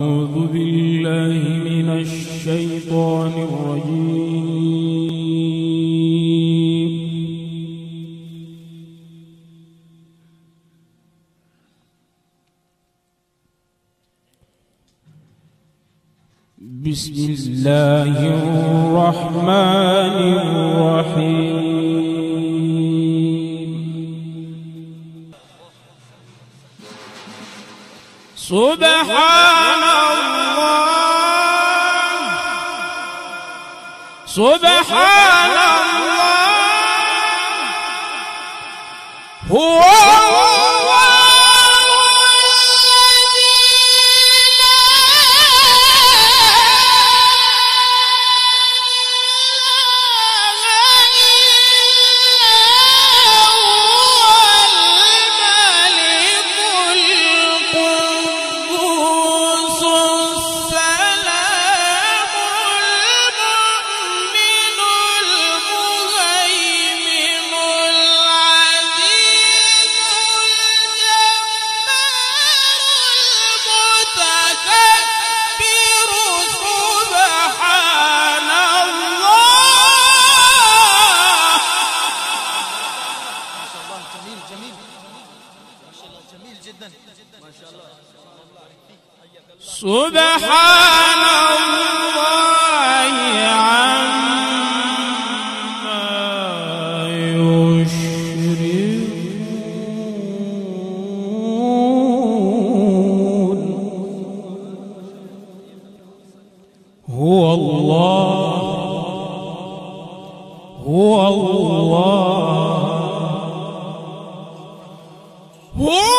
أعوذ بالله من الشيطان الرجيم. بسم الله الرحمن الرحيم. سبحان الله سبحان الله هو سبحان الله عما يشركون. هو الله هو الله هو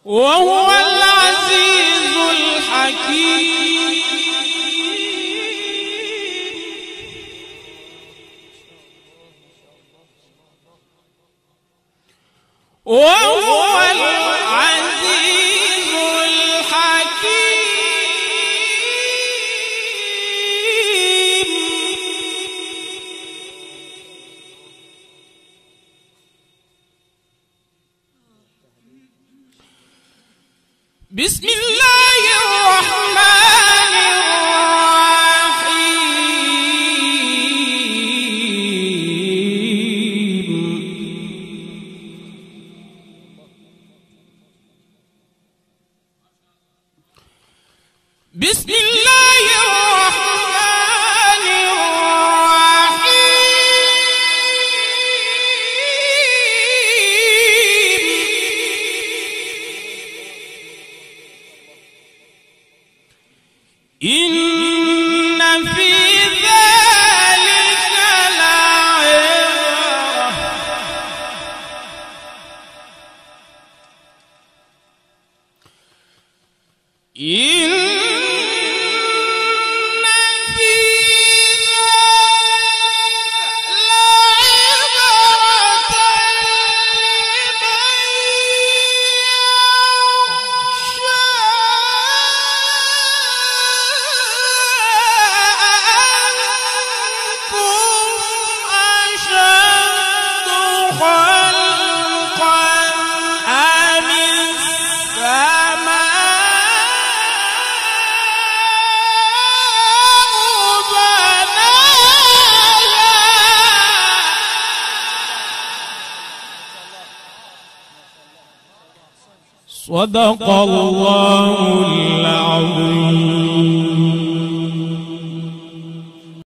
وهو العزيز الحكيم. وهو العزيز الحكيم. بسم الله الرحمن الرحيم. بسم الله الرحمن الرحيم. إن في ذلك لعبرة. إن في ذلك لعبرة صدق الله العظيم.